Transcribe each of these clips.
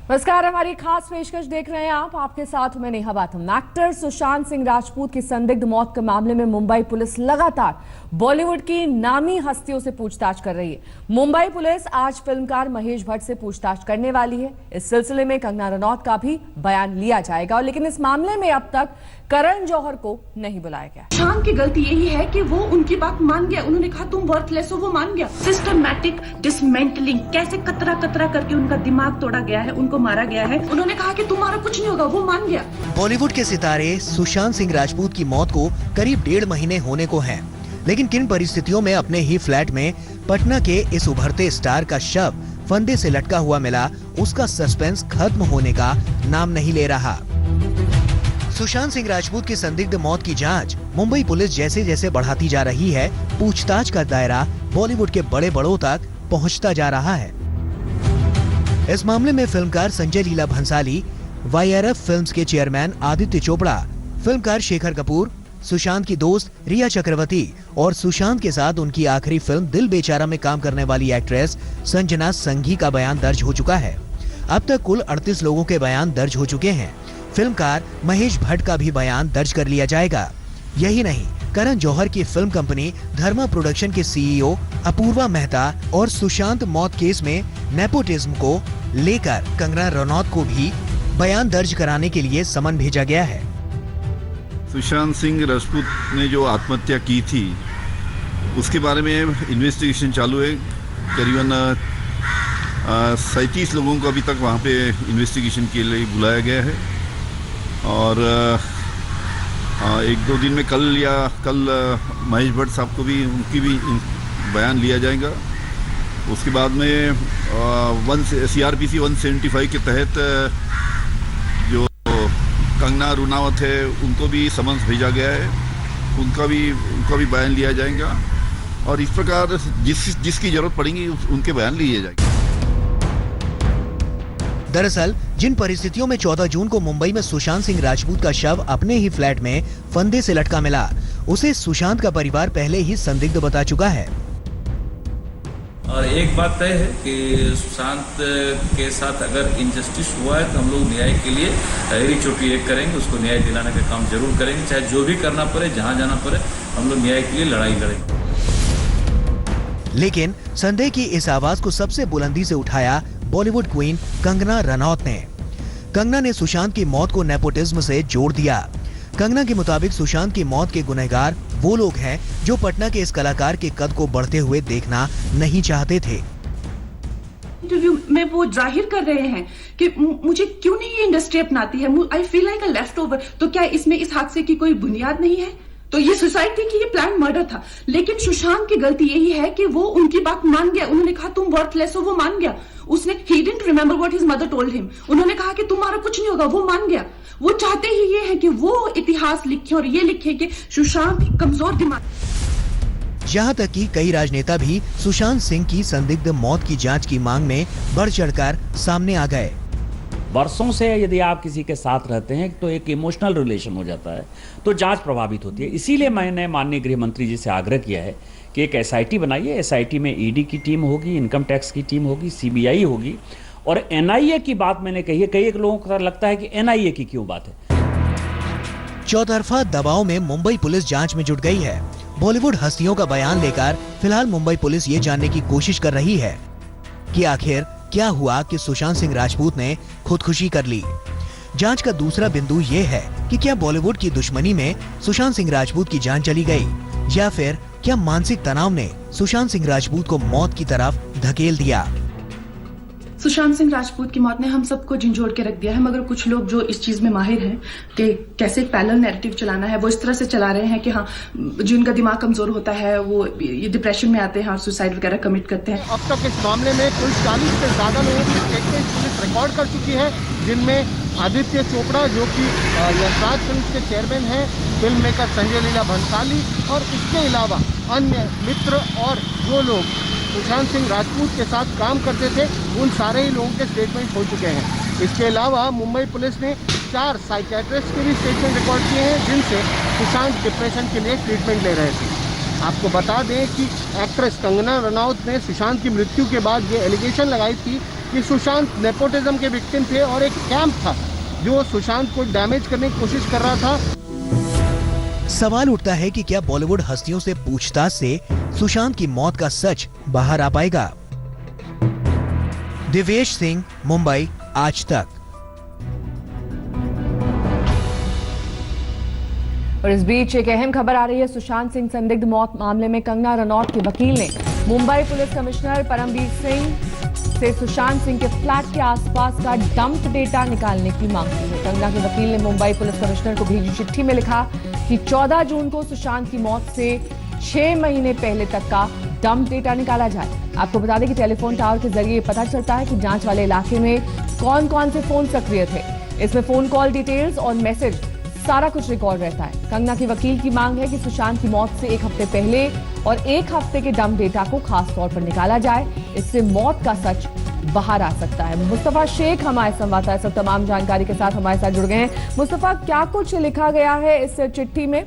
नमस्कार, हमारी खास पेशकश देख रहे हैं आप। आपके साथ मैं नेहा बाथम। एक्टर सुशांत सिंह राजपूत की संदिग्ध मौत के मामले में मुंबई पुलिस लगातार बॉलीवुड की नामी हस्तियों से पूछताछ कर रही है। मुंबई पुलिस आज फिल्मकार महेश भट्ट से पूछताछ करने वाली है। इस सिलसिले में कंगना रनौत का भी बयान लिया जाएगा, लेकिन इस मामले में अब तक करण जौहर को नहीं बुलाया गया। सुशांत की गलती यही है कि वो उनकी बात मान गया। उन्होंने कहा तुम वर्थलेस हो, वो मान गया। सिस्टमैटिक डिसमेंटलिंग, कैसे कतरा कतरा करके उनका दिमाग तोड़ा गया है, उनको मारा गया है। उन्होंने कहा कि तुम्हारा कुछ नहीं होगा, वो मान गया। बॉलीवुड के सितारे सुशांत सिंह राजपूत की मौत को करीब 1.5 महीने होने को हैं, लेकिन किन परिस्थितियों में अपने ही फ्लैट में पटना के इस उभरते स्टार का शव फंदे से लटका हुआ मिला, उसका सस्पेंस खत्म होने का नाम नहीं ले रहा। सुशांत सिंह राजपूत की संदिग्ध मौत की जांच मुंबई पुलिस जैसे जैसे बढ़ाती जा रही है, पूछताछ का दायरा बॉलीवुड के बड़े बड़ों तक पहुंचता जा रहा है। इस मामले में फिल्मकार संजय लीला भंसाली, YRF फिल्म्स के चेयरमैन आदित्य चोपड़ा, फिल्मकार शेखर कपूर, सुशांत की दोस्त रिया चक्रवर्ती और सुशांत के साथ उनकी आखिरी फिल्म दिल बेचारा में काम करने वाली एक्ट्रेस संजना संघी का बयान दर्ज हो चुका है। अब तक कुल 38 लोगों के बयान दर्ज हो चुके हैं। फिल्मकार महेश भट्ट का भी बयान दर्ज कर लिया जाएगा। यही नहीं, करण जौहर की फिल्म कंपनी धर्मा प्रोडक्शन के CEO अपूर्वा मेहता और सुशांत मौत केस में नेपोटिज्म को लेकर कंगना रनौत को भी बयान दर्ज कराने के लिए समन भेजा गया है। सुशांत सिंह राजपूत ने जो आत्महत्या की थी उसके बारे में इन्वेस्टिगेशन चालू है। करीबन 37 लोगों को अभी तक वहाँ पे इन्वेस्टिगेशन के लिए बुलाया गया है और 1-2 दिन में कल महेश भट्ट साहब को भी उनकी भी बयान लिया जाएगा। उसके बाद में CRPC 175 के तहत जो कंगना रनौत है उनको भी समन्स भेजा गया है, उनका भी बयान लिया जाएगा और इस प्रकार जिसकी जरूरत पड़ेगी उनके बयान लिए जाएंगे। दरअसल जिन परिस्थितियों में 14 जून को मुंबई में सुशांत सिंह राजपूत का शव अपने ही फ्लैट में फंदे से लटका मिला, उसे सुशांत का परिवार पहले ही संदिग्ध बता चुका है। और एक बात तय है कि सुशांत के साथ अगर इनजस्टिस हुआ है तो हम लोग न्याय के लिए एड़ी चोटी एक करेंगे, उसको न्याय दिलाने का काम जरूर करेंगे, चाहे जो भी करना पड़े, जहां जाना पड़े, हम लोग न्याय के लिए लड़ाई लड़ेंगे। लेकिन संदेह की इस आवाज को सबसे बुलंदी से उठाया बॉलीवुड क्वीन कंगना रनौत ने। कंगना ने सुशांत की मौत को नेपोटिज्म से जोड़ दिया। कंगना के मुताबिक सुशांत की मौत के गुनहगार वो लोग हैं जो पटना के इस कलाकार के कद को बढ़ते हुए देखना नहीं चाहते थे। इंटरव्यू में वो जाहिर कर रहे हैं कि मुझे क्यों नहीं ये इंडस्ट्री अपनाती है, I feel like a left over. तो क्या इसमें इस हादसे की कोई बुनियाद नहीं है? तो ये सुसाइड थी कि ये प्लान मर्डर था? लेकिन सुशांत की गलती यही है कि वो उनकी बात मान गया। उन्होंने कहा तुम वर्थलेस हो, वो मान गया। उसने he didn't remember what his mother told him। उन्होंने कहा कि तुम्हारा कुछ नहीं होगा, वो मान गया। वो चाहते ही ये है कि वो इतिहास लिखे और ये लिखे कि सुशांत कमजोर दिमाग। यहाँ तक कि कई राजनेता भी सुशांत सिंह की संदिग्ध मौत की जांच की मांग में बढ़ चढ़कर सामने आ गए। वर्षों से यदि आप किसी के साथ रहते हैं तो एक इमोशनल रिलेशन हो जाता है, तो जांच प्रभावित होती है। इसीलिए मैंने माननीय गृह मंत्री जी से आग्रह किया है कि एक SIT बनाइए। SIT में ED की टीम होगी, इनकम टैक्स की टीम होगी, CBI होगी और NIA की बात मैंने कही है। कई लोगों को लगता है कि NIA की क्यों बात है। चौतरफा दबाव में मुंबई पुलिस जांच में जुट गई है। बॉलीवुड हस्तियों का बयान लेकर फिलहाल मुंबई पुलिस ये जानने की कोशिश कर रही है कि आखिर क्या हुआ कि सुशांत सिंह राजपूत ने खुदकुशी कर ली। जांच का दूसरा बिंदु ये है कि क्या बॉलीवुड की दुश्मनी में सुशांत सिंह राजपूत की जान चली गई या फिर क्या मानसिक तनाव ने सुशांत सिंह राजपूत को मौत की तरफ धकेल दिया। सुशांत सिंह राजपूत की मौत ने हम सबको झंझोड़ के रख दिया है, मगर कुछ लोग जो इस चीज में माहिर हैं कि कैसे पैरेलल नैरेटिव चलाना है, वो इस तरह से चला रहे हैं कि हाँ, जिनका दिमाग कमजोर होता है वो ये डिप्रेशन में आते हैं और सुसाइड वगैरह कमिट करते हैं। अब तक इस मामले में कुल 40 से ज्यादा लोगों की स्टेटमेंट पुलिस रिकॉर्ड कर चुकी है, जिनमें आदित्य चोपड़ा जो कि यशराज फिल्म्स के चेयरमैन हैं, फिल्म मेकर संजय लीला भंसाली और इसके अलावा अन्य मित्र और जो लोग सुशांत सिंह राजपूत के साथ काम करते थे, उन सारे ही लोगों के स्टेटमेंट हो चुके हैं। इसके अलावा मुंबई पुलिस ने 4 साइकियाट्रिस्ट के भी स्टेटमेंट रिकॉर्ड किए हैं, जिनसे सुशांत डिप्रेशन के लिए ट्रीटमेंट ले रहे थे। आपको बता दें कि एक्ट्रेस कंगना रनौत ने सुशांत की मृत्यु के बाद ये एलिगेशन लगाई थी कि सुशांत नेपोटिज्म के विक्टिम थे और एक कैंप था जो सुशांत को डैमेज करने की कोशिश कर रहा था। सवाल उठता है कि क्या बॉलीवुड हस्तियों से पूछताछ से सुशांत की मौत का सच बाहर आ पाएगा? दिवेश सिंह, मुंबई, आज तक। और इस बीच एक अहम खबर आ रही है। सुशांत सिंह संदिग्ध मौत मामले में कंगना रनौत के वकील ने मुंबई पुलिस कमिश्नर परमवीर सिंह से सुशांत सिंह के फ्लैट के आसपास का डंप डेटा निकालने की मांग की है। कंगना के वकील ने मुंबई पुलिस कमिश्नर को भेजी चिट्ठी में लिखा कि 14 जून को सुशांत की मौत से 6 महीने पहले तक का डंप डेटा निकाला जाए। आपको बता दें कि टेलीफोन टावर के जरिए पता चलता है कि जांच वाले इलाके में कौन कौन से फोन सक्रिय थे। इसमें फोन कॉल डिटेल्स और मैसेज सारा कुछ रिकॉर्ड रहता है। कंगना के वकील की मांग है कि सुशांत की मौत से 1 हफ्ते पहले और 1 हफ्ते के डंप डेटा को खास तौर पर निकाला जाए। इससे मौत का सच बाहर आ सकता है। मुस्तफा शेख हमारे संवाददाता इस वक्त तमाम जानकारी के साथ हमारे साथ जुड़ गए हैं। मुस्तफा, क्या कुछ लिखा गया है इस चिट्ठी में?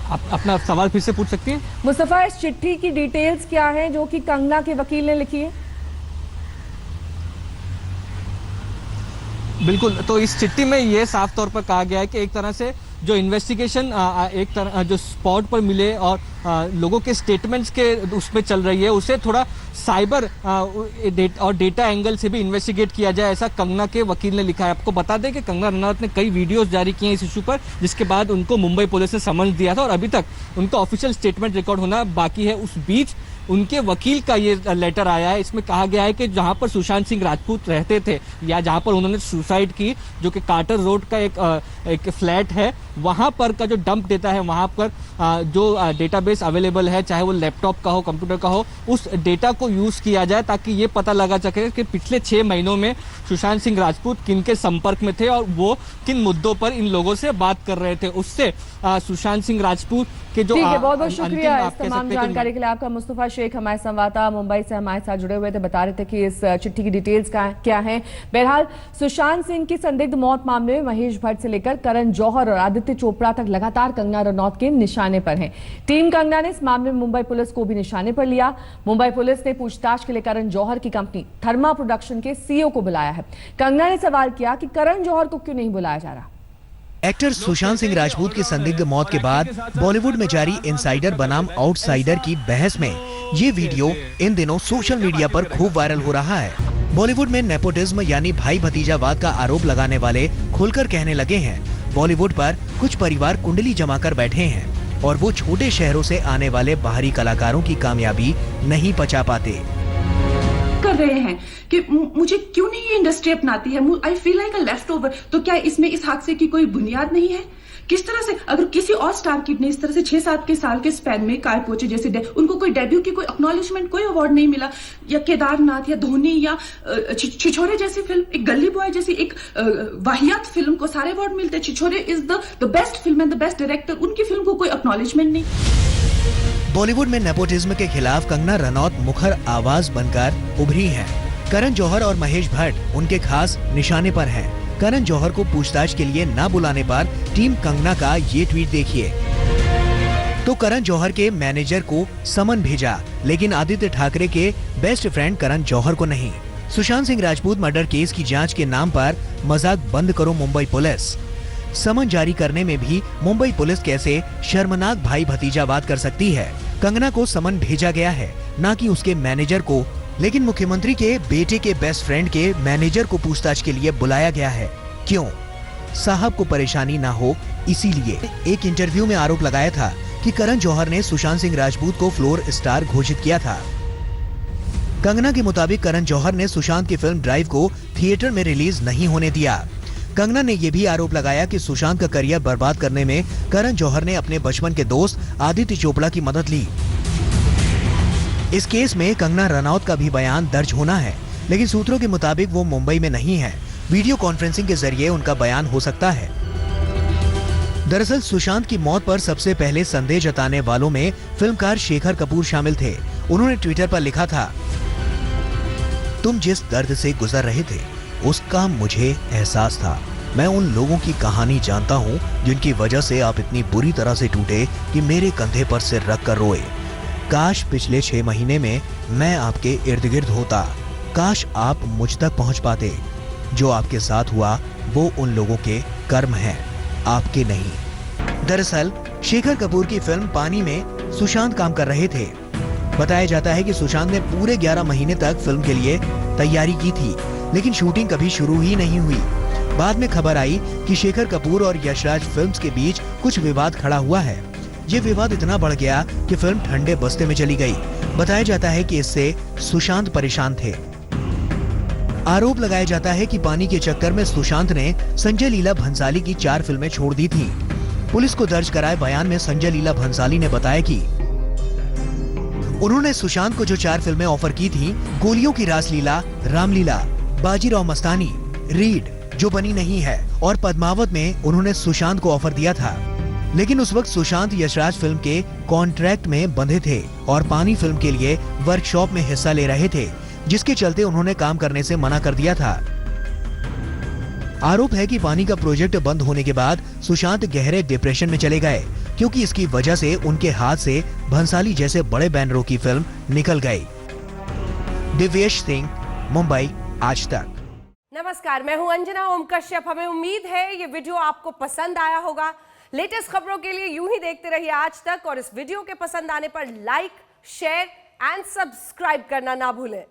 आप अपना सवाल फिर से पूछ सकती हैं? मुस्तफा, इस चिट्ठी की डिटेल्स क्या है जो कि कंगना के वकील ने लिखी है? बिल्कुल, तो इस चिट्ठी में ये साफ तौर पर कहा गया है कि एक तरह से जो इन्वेस्टिगेशन एक तरह जो स्पॉट पर मिले और लोगों के स्टेटमेंट्स के उसमें चल रही है, उसे थोड़ा साइबर और डेटा एंगल से भी इन्वेस्टिगेट किया जाए, ऐसा कंगना के वकील ने लिखा है। आपको बता दें कि कंगना रनौत ने कई वीडियोस जारी किए हैं इस इशू पर, जिसके बाद उनको मुंबई पुलिस ने समन दिया था और अभी तक उनका ऑफिशियल स्टेटमेंट रिकॉर्ड होना बाकी है। उस बीच उनके वकील का ये लेटर आया है। इसमें कहा गया है कि जहां पर सुशांत सिंह राजपूत रहते थे या जहां पर उन्होंने सुसाइड की, जो कि कार्टर रोड का एक फ्लैट है, वहां पर का जो डंप डेटा है, वहां पर जो डेटाबेस अवेलेबल है, चाहे वो लैपटॉप का हो, कंप्यूटर का हो, उस डेटा को यूज किया जाए ताकि ये पता लगा सके कि पिछले 6 महीनों में सुशांत सिंह राजपूत किन के संपर्क में थे और वो किन मुद्दों पर इन लोगों से बात कर रहे थे। उससे सुशांत सिंह राजपूत के जो बहुत बहुत शुक्रिया इस तमाम जानकारी के लिए आपका। मुस्तफा शेख हमारे संवाददाता मुंबई से हमारे साथ जुड़े हुए थे, बता रहे थे कि इस चिट्ठी की डिटेल्स क्या हैं। बहरहाल सुशांत सिंह की संदिग्ध मौत मामले में महेश भट्ट से लेकर करण जौहर और आदित्य चोपड़ा तक लगातार कंगना रनौत के निशाने पर हैं। टीम कंगना ने इस मामले में मुंबई पुलिस को भी निशाने पर लिया। मुंबई पुलिस ने पूछताछ के लिए करण जौहर की कंपनी थर्मा प्रोडक्शन के सीईओ को बुलाया है। कंगना ने सवाल किया कि करण जौहर को क्यों नहीं बुलाया जा रहा। एक्टर सुशांत सिंह राजपूत की संदिग्ध मौत के बाद बॉलीवुड में जारी इनसाइडर बनाम आउटसाइडर की बहस में ये वीडियो इन दिनों सोशल मीडिया पर खूब वायरल हो रहा है। बॉलीवुड में नेपोटिज्म यानी भाई भतीजावाद का आरोप लगाने वाले खुलकर कहने लगे हैं। बॉलीवुड पर कुछ परिवार कुंडली जमाकर बैठे हैं और वो छोटे शहरों से आने वाले बाहरी कलाकारों की कामयाबी नहीं पचा पाते। कर रहे हैं कि मुझे क्यों नहीं ये इंडस्ट्री अपनाती है। I feel like a left over. तो क्या इसमें इस हादसे की कोई बुनियाद नहीं है? किस तरह से अगर किसी और स्टार किड ने इस तरह से 6-7 के साल के स्पैन में काय पहुंचे, जैसे उनको कोई डेब्यू की कोई एक्नॉलेजमेंट, कोई अवार्ड नहीं मिला, या केदारनाथ या धोनी या छिछोरे जैसी फिल्म, एक गली बॉय जैसी एक वाहियात फिल्म को सारे अवार्ड मिलते। Chhichhore is the best film and the best director, उनकी फिल्म को कोई एक्नॉलेजमेंट नहीं। बॉलीवुड में नेपोटिज्म के खिलाफ कंगना रनौत मुखर आवाज बनकर उभरी हैं। करण जौहर और महेश भट्ट उनके खास निशाने पर हैं। करण जौहर को पूछताछ के लिए न बुलाने पर टीम कंगना का ये ट्वीट देखिए। तो करण जौहर के मैनेजर को समन भेजा, लेकिन आदित्य ठाकरे के बेस्ट फ्रेंड करण जौहर को नहीं। सुशांत सिंह राजपूत मर्डर केस की जांच के नाम पर मजाक बंद करो मुंबई पुलिस। समन जारी करने में भी मुंबई पुलिस कैसे शर्मनाक भाई भतीजावाद कर सकती है। कंगना को समन भेजा गया है, न कि उसके मैनेजर को, लेकिन मुख्यमंत्री के बेटे के बेस्ट फ्रेंड के मैनेजर को पूछताछ के लिए बुलाया गया है। क्यों? साहब को परेशानी ना हो इसीलिए। एक इंटरव्यू में आरोप लगाया था कि करण जौहर ने सुशांत सिंह राजपूत को फ्लोर स्टार घोषित किया था। कंगना के मुताबिक करण जौहर ने सुशांत की फिल्म ड्राइव को थिएटर में रिलीज नहीं होने दिया। कंगना ने यह भी आरोप लगाया कि सुशांत का करियर बर्बाद करने में करण जौहर ने अपने बचपन के दोस्त आदित्य चोपड़ा की मदद ली। इस केस में कंगना रनौत का भी बयान दर्ज होना है, लेकिन सूत्रों के मुताबिक वो मुंबई में नहीं है। वीडियो कॉन्फ्रेंसिंग के जरिए उनका बयान हो सकता है। दरअसल सुशांत की मौत पर सबसे पहले संदेह जताने वालों में फिल्मकार शेखर कपूर शामिल थे। उन्होंने ट्विटर पर लिखा था, तुम जिस दर्द से गुजर रहे थे उसका मुझे एहसास था। मैं उन लोगों की कहानी जानता हूँ जिनकी वजह से आप इतनी बुरी तरह से टूटे कि मेरे कंधे पर सिर रख कर रोए। काश पिछले 6 महीने में मैं आपके इर्द गिर्द होता, काश आप मुझ तक पहुंच पाते। जो आपके साथ हुआ वो उन लोगों के कर्म हैं, आपके नहीं। दरअसल शेखर कपूर की फिल्म पानी में सुशांत काम कर रहे थे। बताया जाता है कि सुशांत ने पूरे 11 महीने तक फिल्म के लिए तैयारी की थी, लेकिन शूटिंग कभी शुरू ही नहीं हुई। बाद में खबर आई कि शेखर कपूर और यशराज फिल्म्स के बीच कुछ विवाद खड़ा हुआ है। ये विवाद इतना बढ़ गया कि फिल्म ठंडे बस्ते में चली गई। बताया जाता है कि इससे सुशांत परेशान थे। आरोप लगाया जाता है कि पानी के चक्कर में सुशांत ने संजय लीला भंसाली की 4 फिल्में छोड़ दी थीं। पुलिस को दर्ज कराए बयान में संजय लीला भंसाली ने बताया कि उन्होंने सुशांत को जो 4 फिल्में ऑफर की थीं, गोलियों की रासलीला, रामलीला, बाजीराव मस्तानी, रीड जो बनी नहीं है, और पद्मावत में उन्होंने सुशांत को ऑफर दिया था। लेकिन उस वक्त सुशांत यशराज फिल्म के कॉन्ट्रैक्ट में बंधे थे और पानी फिल्म के लिए वर्कशॉप में हिस्सा ले रहे थे, जिसके चलते उन्होंने काम करने से मना कर दिया था। आरोप है कि पानी का प्रोजेक्ट बंद होने के बाद सुशांत गहरे डिप्रेशन में चले गए, क्योंकि इसकी वजह से उनके हाथ से भंसाली जैसे बड़े बैनरों की फिल्म निकल गई। दिव्येश सिंह, मुंबई, आज तक। नमस्कार, मैं हूं अंजना ओम कश्यप। हमें उम्मीद है ये वीडियो आपको पसंद आया होगा। लेटेस्ट खबरों के लिए यूं ही देखते रहिए आज तक, और इस वीडियो के पसंद आने पर लाइक, शेयर एंड सब्सक्राइब करना ना भूलें।